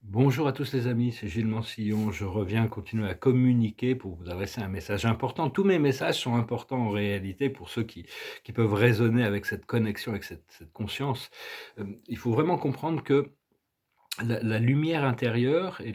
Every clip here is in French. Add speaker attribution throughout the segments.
Speaker 1: Bonjour à tous les amis, c'est Gilles Mansillon. Je reviens continuer à communiquer pour vous adresser un message important. Tous mes messages sont importants en réalité pour ceux qui peuvent résonner avec cette connexion, avec cette conscience. Il faut vraiment comprendre que la lumière intérieure et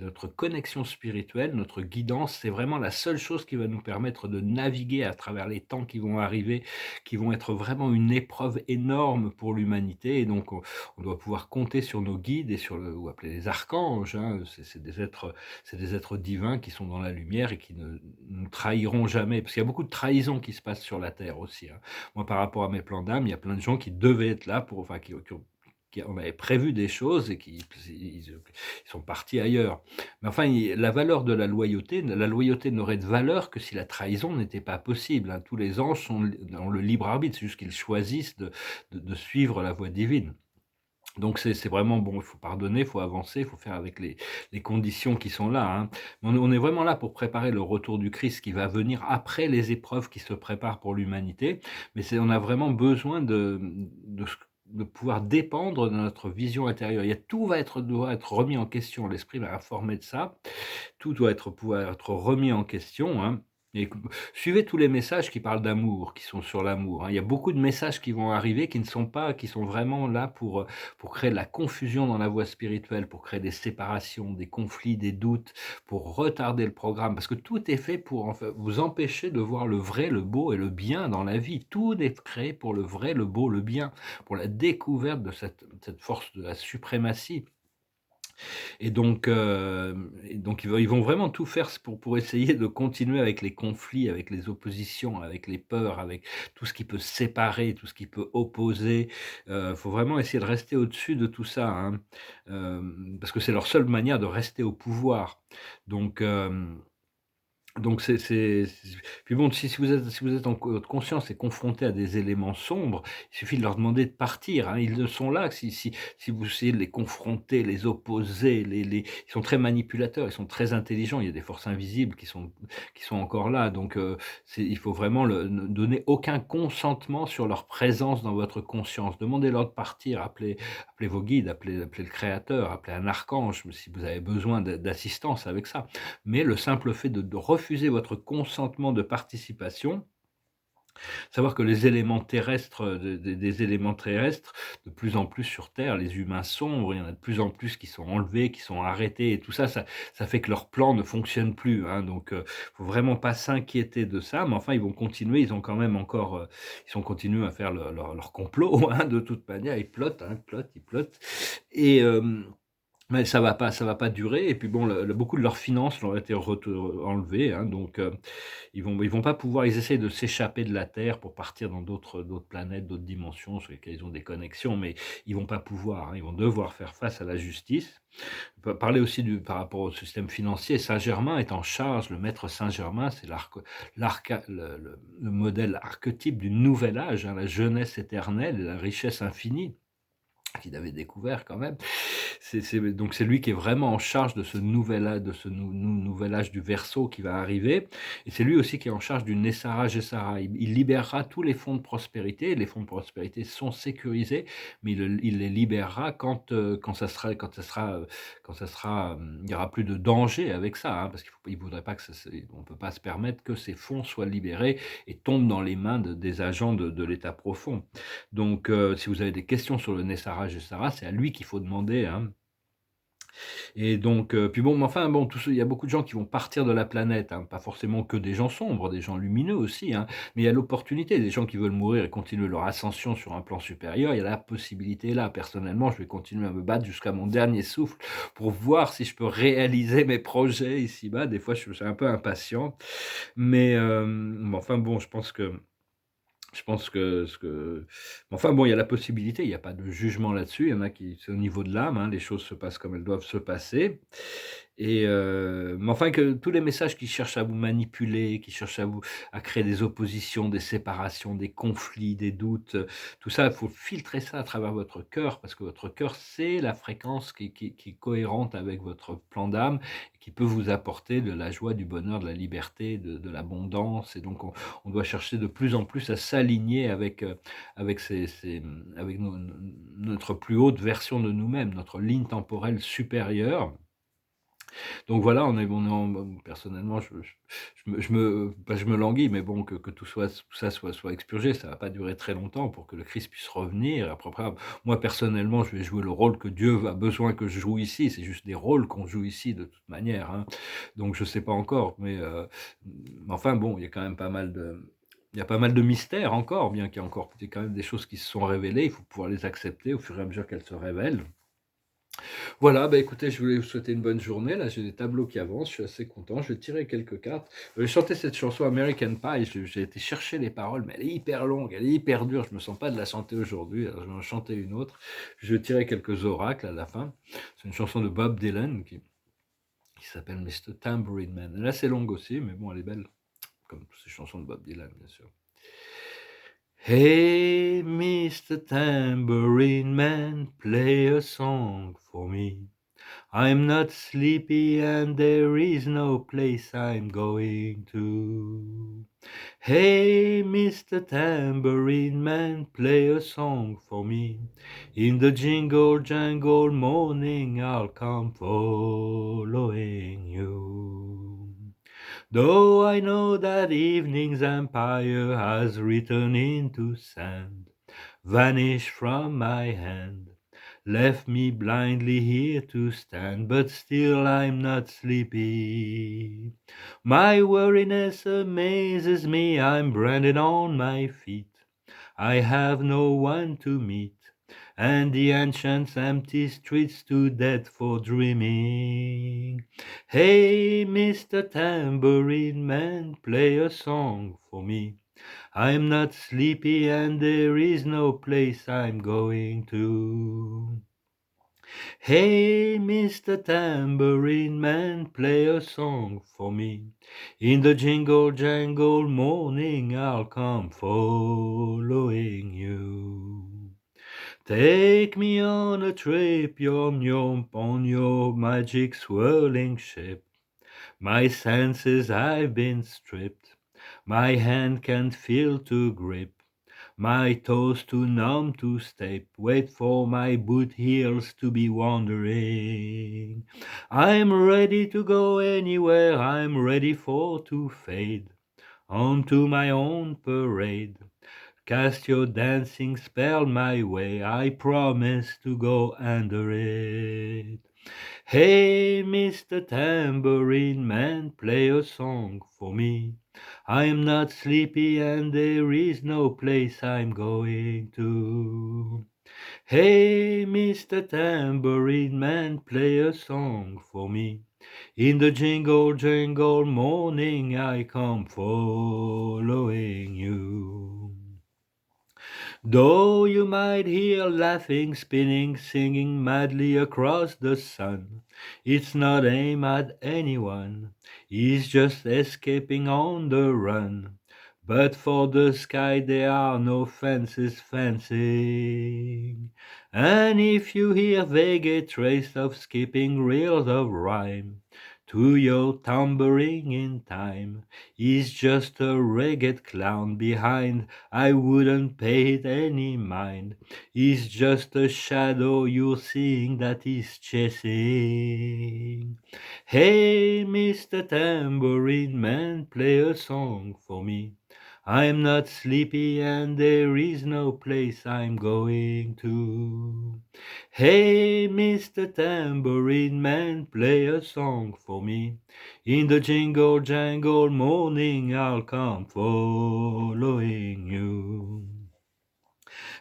Speaker 1: notre connexion spirituelle, notre guidance, c'est vraiment la seule chose qui va nous permettre de naviguer à travers les temps qui vont arriver, qui vont être vraiment une épreuve énorme pour l'humanité et donc on doit pouvoir compter sur nos guides et sur le ou appeler les archanges, hein, c'est des êtres divins qui sont dans la lumière et qui ne nous trahiront jamais. Parce qu'il y a beaucoup de trahisons qui se passent sur la terre aussi, hein. Moi, par rapport à mes plans d'âme, il y a plein de gens qui devaient être là pour enfin qui ont on avait prévu des choses et ils sont partis ailleurs. Mais enfin, la valeur de la loyauté n'aurait de valeur que si la trahison n'était pas possible, hein. Tous les anges ont le libre arbitre, c'est juste qu'ils choisissent de suivre la voie divine. Donc c'est vraiment bon, il faut pardonner, il faut avancer, il faut faire avec les conditions qui sont là, hein. On est vraiment là pour préparer le retour du Christ qui va venir après les épreuves qui se préparent pour l'humanité. Mais on a vraiment besoin de pouvoir dépendre de notre vision intérieure. Doit être remis en question. L'esprit m'a informé de ça. Tout doit pouvoir être remis en question, hein. Et suivez tous les messages qui parlent d'amour, qui sont sur l'amour, hein. Il y a beaucoup de messages qui vont arriver qui sont vraiment là pour créer de la confusion dans la voie spirituelle, pour créer des séparations, des conflits, des doutes, pour retarder le programme. Parce que tout est fait pour vous empêcher de voir le vrai, le beau et le bien dans la vie. Tout est créé pour le vrai, le beau, le bien, pour la découverte de cette force de la suprématie. Et donc ils vont vraiment tout faire pour essayer de continuer avec les conflits, avec les oppositions, avec les peurs, avec tout ce qui peut séparer, tout ce qui peut opposer. Faut vraiment essayer de rester au-dessus de tout ça, hein, parce que c'est leur seule manière de rester au pouvoir. Donc hem donc puis bon, si vous êtes en votre conscience et confronté à des éléments sombres, il suffit de leur demander de partir, hein. Ils ne sont là que si vous essayez de les confronter, les opposer, les ils sont très manipulateurs, ils sont très intelligents. Il y a des forces invisibles qui sont encore là. Donc il faut vraiment ne donner aucun consentement sur leur présence dans votre conscience. Demandez-leur de partir, appelez vos guides, appelez le créateur, appelez un archange si vous avez besoin d'assistance avec ça. Mais le simple fait de refuser votre consentement de participation, savoir que les éléments terrestres, des éléments terrestres, de plus en plus sur terre, les humains sombres, il y en a de plus en plus qui sont enlevés, qui sont arrêtés et tout ça, ça fait que leur plan ne fonctionne plus, hein. Donc faut vraiment pas s'inquiéter de ça, mais enfin ils vont continuer, ils ont quand même encore, ils ont continué à faire leur complot, hein, de toute manière. Ils plotent, hein, ils plotent et mais ça va pas durer et puis bon, beaucoup de leurs finances leur ont été enlevées, hein, donc ils vont pas pouvoir ils essayent de s'échapper de la Terre pour partir dans d'autres planètes, d'autres dimensions sur lesquelles ils ont des connexions, mais ils vont pas pouvoir, hein, ils vont devoir faire face à la justice. On peut parler aussi du par rapport au système financier, Saint-Germain est en charge, le maître Saint-Germain, c'est le modèle archétype du nouvel âge, hein, la jeunesse éternelle et la richesse infinie qu'il avait découvert quand même. C'est lui qui est vraiment en charge de ce nouvel âge de ce nouvel âge du Verseau qui va arriver et c'est lui aussi qui est en charge du Nessara Gessara. Il libérera tous les fonds de prospérité. Les fonds de prospérité sont sécurisés, mais il les libérera quand ça sera, il y aura plus de danger avec ça, hein, parce il voudrait pas que on peut pas se permettre que ces fonds soient libérés et tombent dans les mains des agents de l'état profond. Donc si vous avez des questions sur le Nessara Gessara, c'est à lui qu'il faut demander, hein. Et donc puis bon, mais enfin bon, il y a beaucoup de gens qui vont partir de la planète, hein, pas forcément que des gens sombres, des gens lumineux aussi, hein. Mais il y a l'opportunité, des gens qui veulent mourir et continuer leur ascension sur un plan supérieur, il y a la possibilité là. Personnellement, je vais continuer à me battre jusqu'à mon dernier souffle pour voir si je peux réaliser mes projets ici-bas. Des fois, je suis un peu impatient, mais enfin bon, je pense que enfin bon, il y a la possibilité, il y a pas de jugement là-dessus. Il y en a qui c'est au niveau de l'âme, hein, les choses se passent comme elles doivent se passer Mais enfin que tous les messages qui cherchent à vous manipuler, qui cherchent à créer des oppositions, des séparations, des conflits, des doutes, tout ça, il faut filtrer ça à travers votre cœur parce que votre cœur, c'est la fréquence qui est cohérente avec votre plan d'âme et qui peut vous apporter de la joie, du bonheur, de la liberté, de l'abondance et donc on doit chercher de plus en plus à s'aligner avec avec notre plus haute version de nous-mêmes, notre ligne temporelle supérieure. Donc voilà, on est en personnellement, je me languis, mais bon, que tout ça soit expurgé, ça va pas durer très longtemps pour que le Christ puisse revenir. Après, moi, personnellement, je vais jouer le rôle que Dieu a besoin que je joue ici. C'est juste des rôles qu'on joue ici de toute manière, hein. Donc je sais pas encore, mais enfin bon, il y a pas mal de mystères encore, bien qu'il y ait encore il y a quand même des choses qui se sont révélées. Il faut pouvoir les accepter au fur et à mesure qu'elles se révèlent. Voilà, bah, écoutez, je voulais vous souhaiter une bonne journée. Là, j'ai des tableaux qui avancent, je suis assez content. Je vais tirer quelques cartes. J'ai chanté cette chanson American Pie, j'ai été chercher les paroles, mais elle est hyper longue, elle est hyper dure. Je me sens pas de la chanter aujourd'hui, alors je vais en chanter une autre. Je vais tirer quelques oracles à la fin. C'est une chanson de Bob Dylan qui s'appelle Mr. Tambourine Man. Elle est assez longue aussi, mais bon, elle est belle, comme toutes ces chansons de Bob Dylan, bien sûr. Hey, Mr. Tambourine Man, play a song for me. I'm not sleepy and there is no place I'm going to. Hey, Mr. Tambourine Man, play a song for me. In the jingle jangle morning I'll come following you. Though I know that evening's empire has returned into sand, vanished from my hand, left me blindly here to stand, but still I'm not sleepy. My weariness amazes me, I'm branded on my feet. I have no one to meet, and the ancient empty streets too dead for dreaming. Hey, Mr. Tambourine Man, play a song for me. I'm not sleepy and there is no place I'm going to. Hey, Mr. Tambourine Man, play a song for me. In the jingle jangle morning I'll come following you. Take me on a trip, yom yom, on your magic swirling ship. My senses I've been stripped, my hand can't feel to grip. My toes too numb to step, wait for my boot heels to be wandering. I'm ready to go anywhere, I'm ready for to fade onto my own parade. Cast your dancing spell my way, I promise to go under it. Hey, Mr. Tambourine Man, play a song for me. I'm not sleepy and there is no place I'm going to. Hey, Mr. Tambourine Man, play a song for me. In the jingle jangle morning I come following you. Though you might hear laughing, spinning, singing madly across the sun, it's not aimed at anyone, he's just escaping on the run. But for the sky there are no fences fencing. And if you hear vague trace of skipping reels of rhyme, to your tambourine in time, he's just a ragged clown behind, I wouldn't pay it any mind. He's just a shadow you're seeing that he's chasing. Hey, Mr. Tambourine Man, play a song for me. I'm not sleepy and there is no place I'm going to. Hey, Mr. Tambourine Man, play a song for me. In the jingle jangle morning I'll come following you.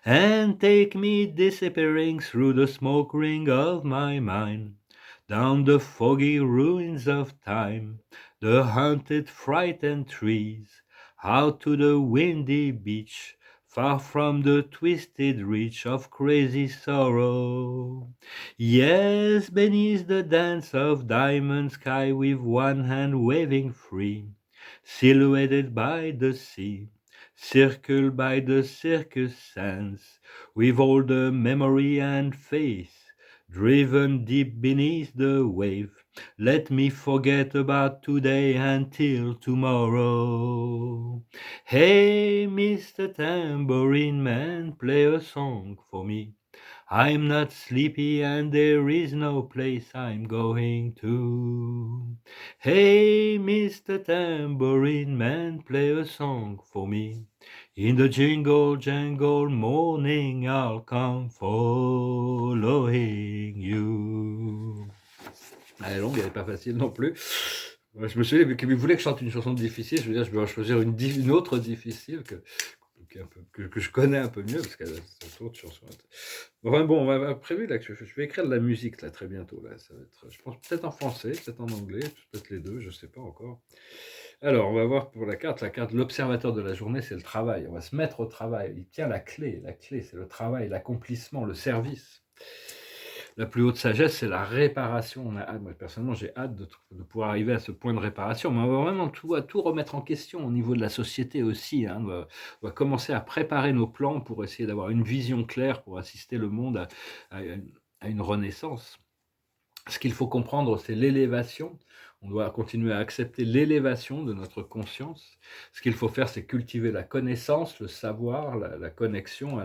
Speaker 1: And take me disappearing through the smoke ring of my mind, down the foggy ruins of time, the haunted frightened trees, out to the windy beach, far from the twisted reach of crazy sorrow. Yes, beneath the dance of diamond sky, with one hand waving free, silhouetted by the sea, circled by the circus sands, with all the memory and faith driven deep beneath the wave. Let me forget about today until tomorrow. Hey, Mr. Tambourine Man, play a song for me. I'm not sleepy and there is no place I'm going to. Hey, Mr. Tambourine Man, play a song for me. In the jingle jangle morning I'll come following you. Elle est longue, elle n'est pas facile non plus. Ouais, je me souviens qu'il voulait que je chante une chanson difficile, je veux dire, je vais en choisir une autre difficile que je connais un peu mieux, parce qu'elle a d'autres chansons. Enfin bon, on va prévu là que je vais écrire de la musique là très bientôt. Là. Ça va être, je pense peut-être en français, peut-être en anglais, peut-être les deux, je ne sais pas encore. Alors, on va voir pour la carte de l'observateur de la journée, c'est le travail. On va se mettre au travail. Il tient la clé, c'est le travail, l'accomplissement, le service. La plus haute sagesse, c'est la réparation. On a hâte, moi personnellement, j'ai hâte de pouvoir arriver à ce point de réparation. Mais on va vraiment tout remettre en question au niveau de la société aussi. Hein. On va commencer à préparer nos plans pour essayer d'avoir une vision claire, pour assister le monde à une renaissance. Ce qu'il faut comprendre, c'est l'élévation. On doit continuer à accepter l'élévation de notre conscience. Ce qu'il faut faire, c'est cultiver la connaissance, le savoir, la connexion,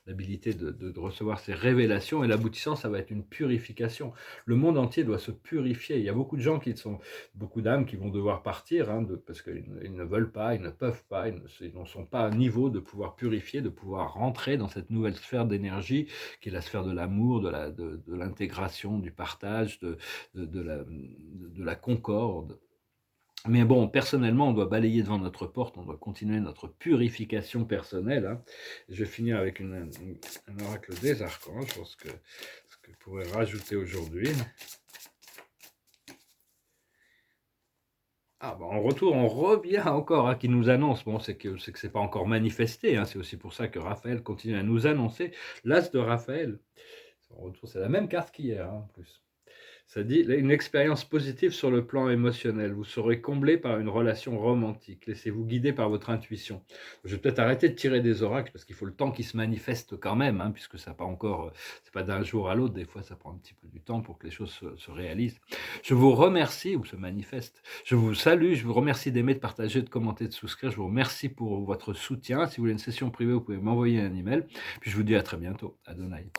Speaker 1: l'habilité de recevoir ces révélations. Et l'aboutissant, ça va être une purification. Le monde entier doit se purifier. Il y a beaucoup de gens beaucoup d'âmes qui vont devoir partir, hein, parce qu'ils ne veulent pas, ils ne peuvent pas, ils ne sont pas à niveau de pouvoir purifier, de pouvoir rentrer dans cette nouvelle sphère d'énergie qui est la sphère de l'amour, de l'intégration, du partage, de la concorde. Mais bon, personnellement, on doit balayer devant notre porte, on doit continuer notre purification personnelle. Hein. Je vais finir avec un oracle des archanges, je pense que ce que je pourrais rajouter aujourd'hui. Ah bah en retour, on revient encore, hein, qui nous annonce, bon, c'est que c'est pas encore manifesté, hein, c'est aussi pour ça que Raphaël continue à nous annoncer. L'as de Raphaël, en retour, c'est la même carte qu'hier, hein, en plus. Ça dit une expérience positive sur le plan émotionnel. Vous serez comblé par une relation romantique. Laissez-vous guider par votre intuition. Je vais peut-être arrêter de tirer des oracles parce qu'il faut le temps qu'ils se manifestent quand même, hein, puisque ça pas encore, c'est pas d'un jour à l'autre. Des fois, ça prend un petit peu du temps pour que les choses se réalisent. Je vous remercie ou se manifestent. Je vous salue. Je vous remercie d'aimer, de partager, de commenter, de souscrire. Je vous remercie pour votre soutien. Si vous voulez une session privée, vous pouvez m'envoyer un email. Puis je vous dis à très bientôt. Adonai.